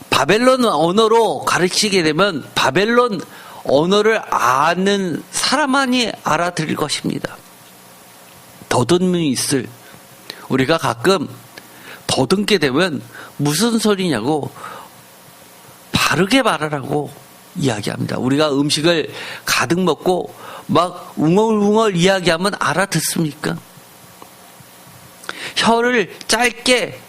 바벨론 언어로 가르치게 되면 바벨론 언어를 아는 사람만이 알아들을 것입니다. 더듬이 있을, 우리가 가끔 더듬게 되면 무슨 소리냐고 바르게 말하라고 이야기합니다. 우리가 음식을 가득 먹고 막 웅얼웅얼 이야기하면 알아듣습니까? 혀를 짧게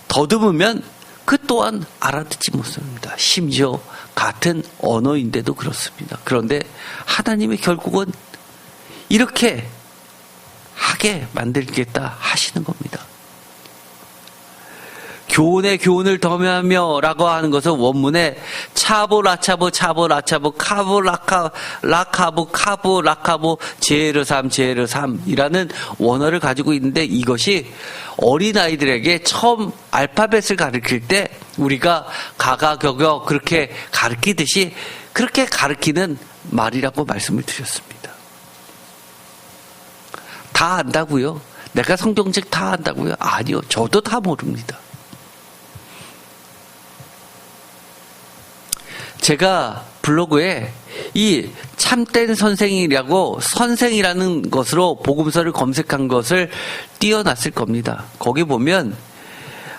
더듬으면 그 또한 알아듣지 못합니다. 심지어 같은 언어인데도 그렇습니다. 그런데 하나님이 결국은 이렇게 하게 만들겠다 하시는 겁니다. 교훈에 교훈을 더하며 라고 하는 것은 원문에 차보 라차보 차보 라차보 카보 라카보 카보 라카보 제르삼이라는 원어를 가지고 있는데 이것이 어린아이들에게 처음 알파벳을 가르칠 때 우리가 가가격여 그렇게 가르치듯이 그렇게 가르치는 말이라고 말씀을 드렸습니다. 다 안다고요? 내가 성경책 다 안다고요? 아니요. 저도 다 모릅니다. 제가 블로그에 이 참된 선생이라고 선생이라는 것으로 복음서를 검색한 것을 띄워놨을 겁니다. 거기 보면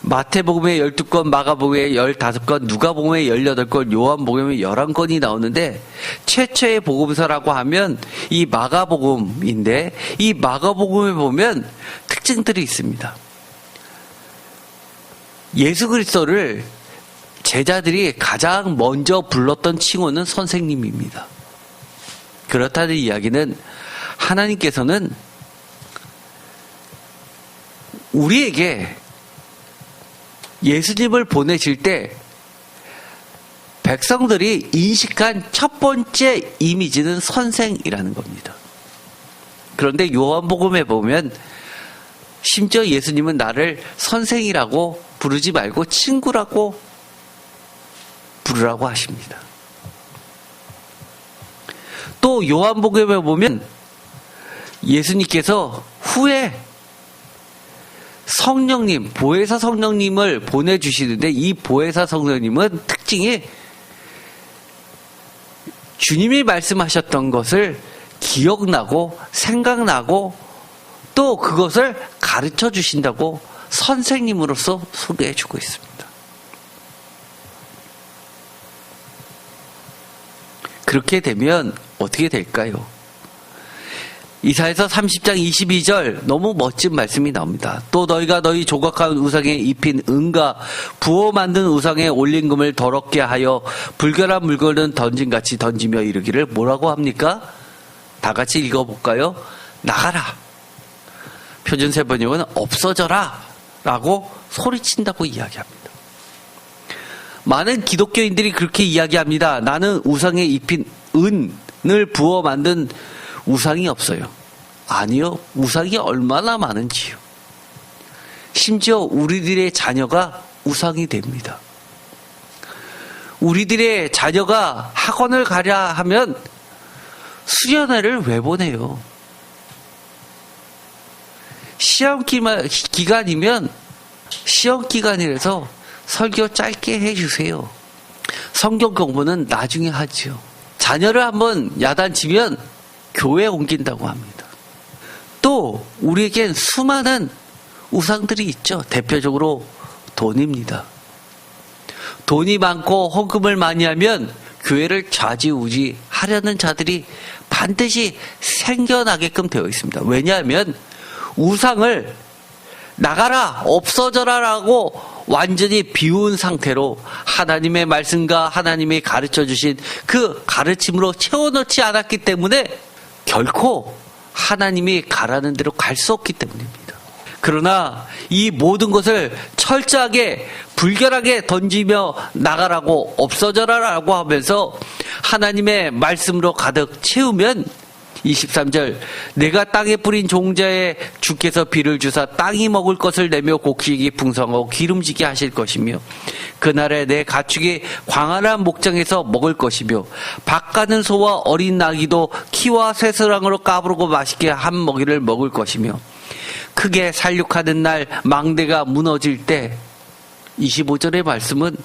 마태복음에 12권, 마가복음에 15권, 누가복음에 18권, 요한복음에 11권이 나오는데 최초의 복음서라고 하면 이 마가복음인데 이 마가복음에 보면 특징들이 있습니다. 예수 그리스도를 제자들이 가장 먼저 불렀던 칭호는 선생님입니다. 그렇다는 이야기는 하나님께서는 우리에게 예수님을 보내실 때 백성들이 인식한 첫 번째 이미지는 선생이라는 겁니다. 그런데 요한복음에 보면 심지어 예수님은 나를 선생이라고 부르지 말고 친구라고 부르라고 하십니다. 또 요한복음에 보면 예수님께서 후에 성령님, 보혜사 성령님을 보내주시는데 이 보혜사 성령님은 특징이 주님이 말씀하셨던 것을 기억나고 생각나고 또 그것을 가르쳐 주신다고 선생님으로서 소개해 주고 있습니다. 그렇게 되면 어떻게 될까요? 이사야서 30장 22절 너무 멋진 말씀이 나옵니다. 또 너희가 너희 조각한 우상에 입힌 은과 부어 만든 우상에 올린 금을 더럽게 하여 불결한 물건은 던짐같이 던지며 이르기를 뭐라고 합니까? 다 같이 읽어볼까요? 나가라. 표준세 번역은 없어져라 라고 소리친다고 이야기합니다. 많은 기독교인들이 그렇게 이야기합니다. 나는 우상에 입힌 은을 부어 만든 우상이 없어요. 아니요. 우상이 얼마나 많은지요. 심지어 우리들의 자녀가 우상이 됩니다. 우리들의 자녀가 학원을 가려 하면 수련회를 왜 보내요? 시험 기간이면 시험 기간이라서 설교 짧게 해주세요. 성경 공부는 나중에 하지요. 자녀를 한번 야단치면 교회 옮긴다고 합니다. 또 우리에겐 수많은 우상들이 있죠. 대표적으로 돈입니다. 돈이 많고 헌금을 많이 하면 교회를 좌지우지 하려는 자들이 반드시 생겨나게끔 되어 있습니다. 왜냐하면 우상을 나가라, 없어져라 라고 완전히 비운 상태로 하나님의 말씀과 하나님이 가르쳐 주신 그 가르침으로 채워넣지 않았기 때문에 결코 하나님이 가라는 대로 갈 수 없기 때문입니다. 그러나 이 모든 것을 철저하게 불결하게 던지며 나가라고 없어져라 라고 하면서 하나님의 말씀으로 가득 채우면 23절 내가 땅에 뿌린 종자에 주께서 비를 주사 땅이 먹을 것을 내며 곡식이 풍성하고 기름지게 하실 것이며 그날에 내 가축이 광활한 목장에서 먹을 것이며 밭가는 소와 어린 나귀도 키와 쇠스랑으로 까부르고 맛있게 한 먹이를 먹을 것이며 크게 살육하는 날 망대가 무너질 때 25절의 말씀은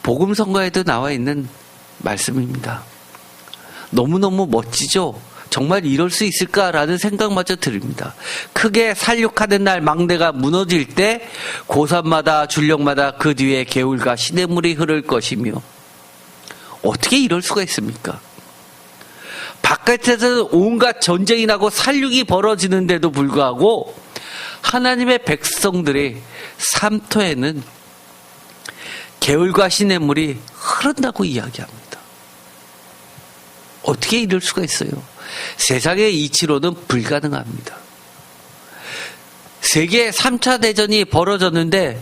복음성가에도 나와 있는 말씀입니다. 너무너무 멋지죠? 정말 이럴 수 있을까라는 생각마저 듭니다. 크게 살육하는 날 망대가 무너질 때 고산마다 줄령마다 그 뒤에 개울과 시냇물이 흐를 것이며 어떻게 이럴 수가 있습니까? 바깥에서는 온갖 전쟁이 나고 살육이 벌어지는데도 불구하고 하나님의 백성들의 삶터에는 개울과 시냇물이 흐른다고 이야기합니다. 어떻게 이럴 수가 있어요? 세상의 이치로는 불가능합니다. 세계 3차 대전이 벌어졌는데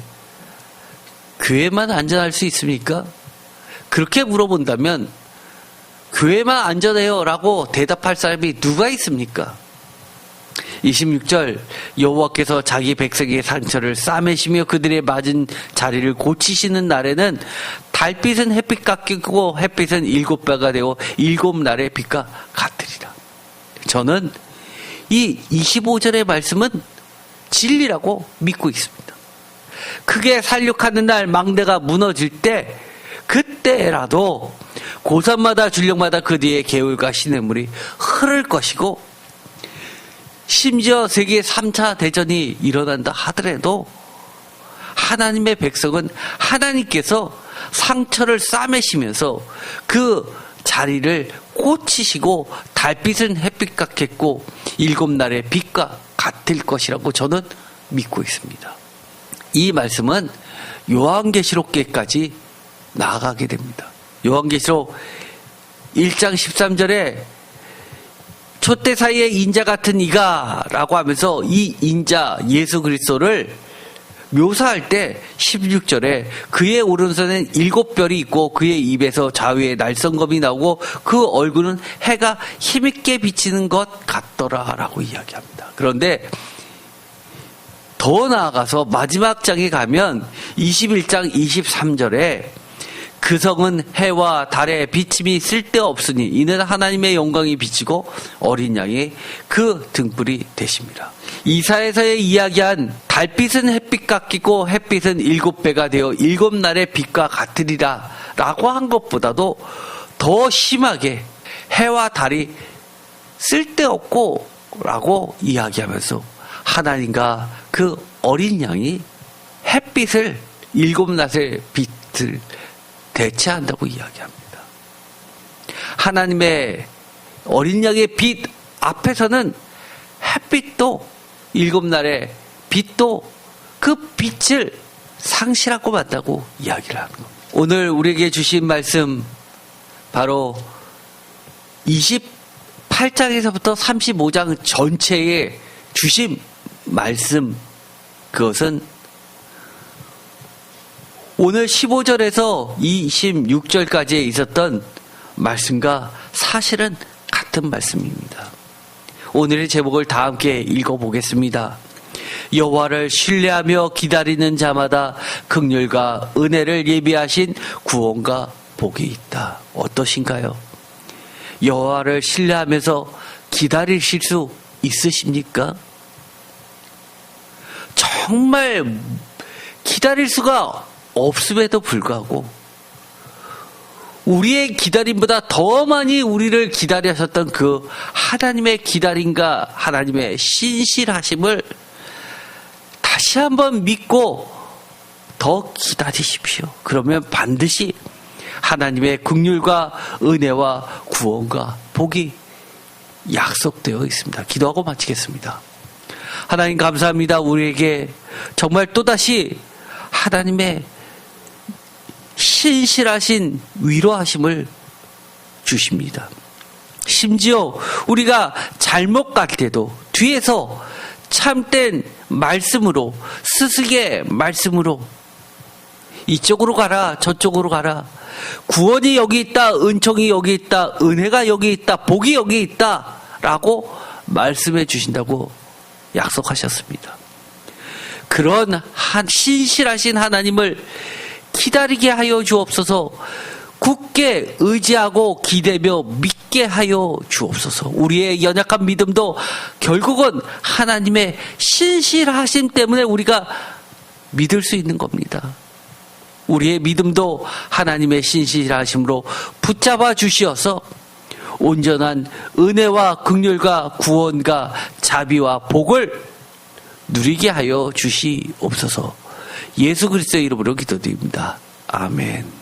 교회만 안전할 수 있습니까? 그렇게 물어본다면 교회만 안전해요 라고 대답할 사람이 누가 있습니까? 26절 여호와께서 자기 백성의 상처를 싸매시며 그들의 맞은 자리를 고치시는 날에는 달빛은 햇빛 같겠고 햇빛은 7배가 되고 7날의 빛과 같으리라. 저는 이 25절의 말씀은 진리라고 믿고 있습니다. 크게 살육하는 날 망대가 무너질 때 그때라도 고산마다 줄령마다 그 뒤에 개울과 시냇물이 흐를 것이고 심지어 세계 3차 대전이 일어난다 하더라도 하나님의 백성은 하나님께서 상처를 싸매시면서 그 자리를 고치시고 달빛은 햇빛 같겠고 7날의 빛과 같을 것이라고 저는 믿고 있습니다. 이 말씀은 요한계시록계까지 나아가게 됩니다. 요한계시록 1장 13절에 촛대 사이에 인자 같은 이가 라고 하면서 이 인자 예수 그리스도를 묘사할 때 16절에 그의 오른손엔 7별이 있고 그의 입에서 좌우에 날성검이 나오고 그 얼굴은 해가 힘있게 비치는 것 같더라 라고 이야기합니다. 그런데 더 나아가서 마지막 장에 가면 21장 23절에 그 성은 해와 달의 비침이 쓸데없으니 이는 하나님의 영광이 비치고 어린 양이 그 등불이 되십니다. 이사야서에 이야기한 달빛은 햇빛 같기고 햇빛은 7배가 되어 7날의 빛과 같으리라 라고 한 것보다도 더 심하게 해와 달이 쓸데없고 라고 이야기하면서 하나님과 그 어린 양이 햇빛을 7날의 빛을 대체한다고 이야기합니다. 하나님의 어린 양의 빛 앞에서는 햇빛도 7날의 빛도 그 빛을 상실하고 만다고 이야기를 하는 겁니다. 오늘 우리에게 주신 말씀 바로 28장에서부터 35장 전체에 주신 말씀, 그것은 오늘 15절에서 26절까지에 있었던 말씀과 사실은 같은 말씀입니다. 오늘의 제목을 다 함께 읽어보겠습니다. 여호와를 신뢰하며 기다리는 자마다 긍휼과 은혜를 예비하신 구원과 복이 있다. 어떠신가요? 여호와를 신뢰하면서 기다리실 수 있으십니까? 정말 기다릴 수가 없음에도 불구하고 우리의 기다림보다 더 많이 우리를 기다리셨던 그 하나님의 기다림과 하나님의 신실하심을 다시 한번 믿고 더 기다리십시오. 그러면 반드시 하나님의 긍휼과 은혜와 구원과 복이 약속되어 있습니다. 기도하고 마치겠습니다. 하나님 감사합니다. 우리에게 정말 또다시 하나님의 신실하신 위로하심을 주십니다. 심지어 우리가 잘못 갈 때도 뒤에서 참된 말씀으로, 스승의 말씀으로 이쪽으로 가라, 저쪽으로 가라, 구원이 여기 있다, 은총이 여기 있다, 은혜가 여기 있다, 복이 여기 있다 라고 말씀해 주신다고 약속하셨습니다. 그런 신실하신 하나님을 기다리게 하여 주옵소서. 굳게 의지하고 기대며 믿게 하여 주옵소서. 우리의 연약한 믿음도 결국은 하나님의 신실하심 때문에 우리가 믿을 수 있는 겁니다. 우리의 믿음도 하나님의 신실하심으로 붙잡아 주시어서 온전한 은혜와 긍휼과 구원과 자비와 복을 누리게 하여 주시옵소서. 예수 그리스도의 이름으로 기도드립니다. 아멘.